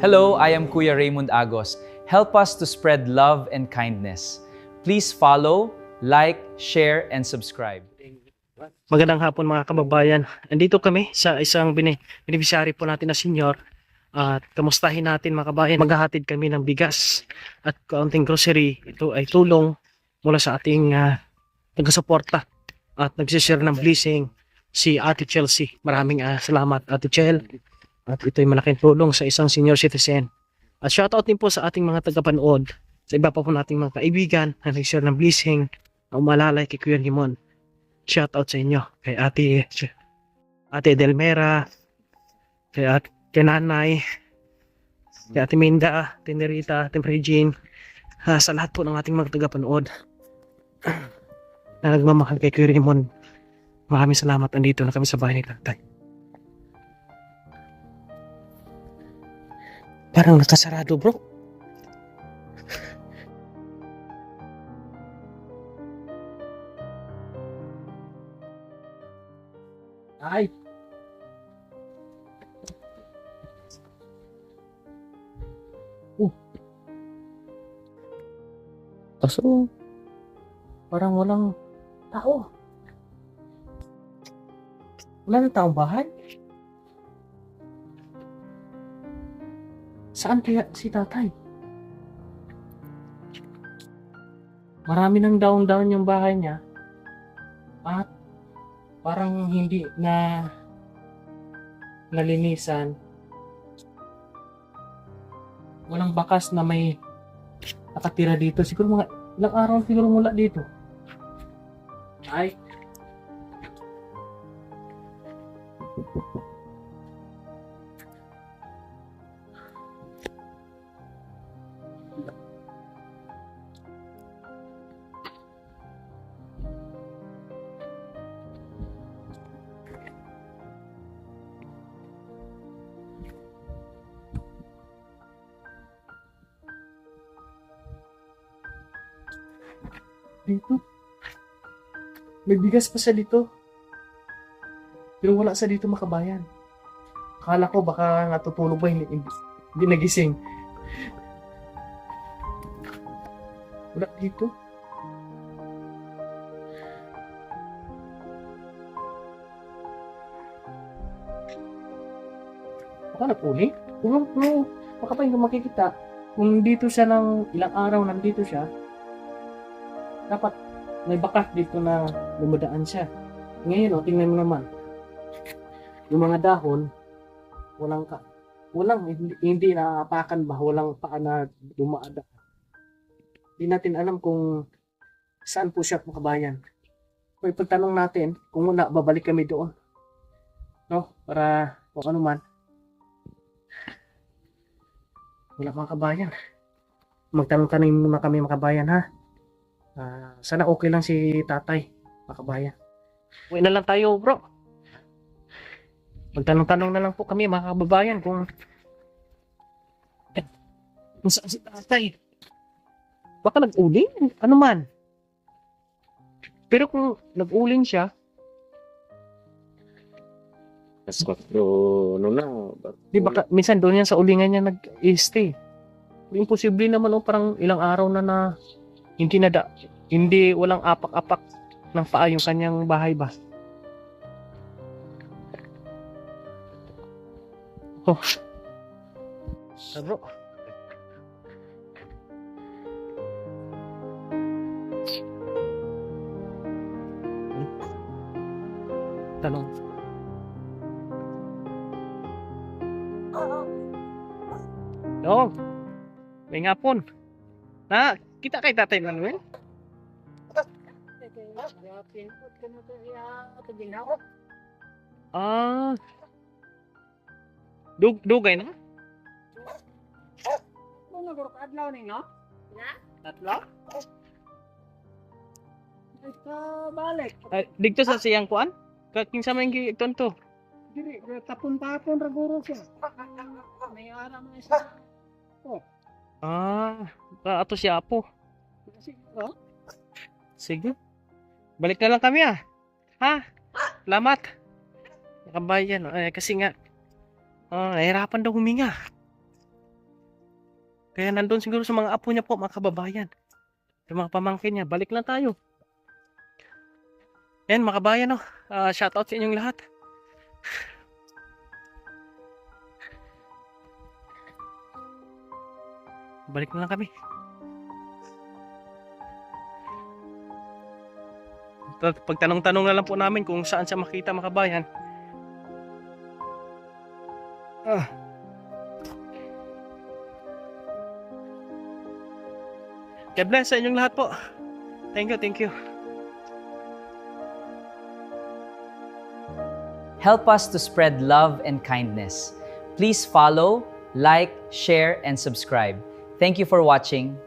Hello, I am Kuya Raymond Agos. Help us to spread love and kindness. Please follow, like, share, and subscribe. Magandang hapon mga kababayan. Andito kami sa isang beneficiary po natin na senior. At kamustahin natin mga kababayan. Maghahatid kami ng bigas at kaunting grocery. Ito ay tulong mula sa ating taga-suporta at nagsishare ng blessing si Ate Chelsea. Maraming salamat Ate Chel. At ito ay malaking tulong sa isang senior citizen. At shoutout din po sa ating mga tagapanood, sa iba pa po nating mga kaibigan na nag-share ng blessing na umalalay kay Kuya Limon. Shoutout sa inyo kay Ate Delmera, kay Nanay, kay Ate Minda, Ate Nerita, Ate Regine, sa lahat po ng ating mga tagapanood na nagmamahal kay Kuya Limon. Maraming salamat. Andito na kami sa bahay ni Tatay. Parang nakasarado, bro. Ay. Kaso, parang walang tao. Wala na taong bahay. Saan kaya si Tatay? Marami ng daon-daon yung bahay niya. At parang hindi na nalinisan. Walang bakas na may nakatira dito. Siguro mga ilang araw siguro mula dito. Ay. Dito. May bigas pa sa dito. Pero wala sa dito makabayan. Akala ko baka natutulog ba, hindi nagising. Wala dito. Baka nag-uli? Kung baka pa hindi makikita. Kung dito siya ng ilang araw nandito siya, dapat may bakas dito na dumadaan siya. Ngayon, tingnan mo naman. Yung mga dahon, hindi naapakan ba, walang paa na dumaada. Hindi natin alam kung saan po siya makabayan. Kung ipagtanong natin, kung wala, babalik kami doon. No? Para kung ano man. Wala mga kabayan. Magtanong-tanong muna kami mga kabayan, ha? Sana okay lang si Tatay, mga kabayan. Uwi na lang tayo, bro. Magtanong-tanong na lang po kami, mga kababayan, kung saan si Tatay. Baka nag-uling? Ano man. Pero kung nag-uling siya, di baka minsan doon yan sa ulingan niya nag-stay. Imposible naman, parang ilang araw na hindi walang apak-apak ng paa yung kanyang bahay ba. Oh. Bro. Tanong. Oo. May ngapon. Na, kita kay Tatay Manuel? Ah. Dugay na? Adlaw ni no? Na? Tatlo? Ito balik. Dito sa siyang kuan? Kinsa man gi tonto? Diri tapon-tapon ra guro siya. May ara man isa. Ato siya po. Siguro. Sige. Balik na lang kami Ha? Salamat. Kabayan, kasi nga, nahirapan daw huminga. Kaya nandun siguro sa mga apo niya po, mga kababayan. Yung mga pamangkin niya, balik lang tayo. Yan mga kabayan, no? Shoutout sa inyong lahat. Balik na lang kami. Pagtanong-tanong na lang po namin kung saan siya makita, mga kabayan. God bless sa inyong lahat po. Thank you, thank you. Help us to spread love and kindness. Please follow, like, share, and subscribe. Thank you for watching.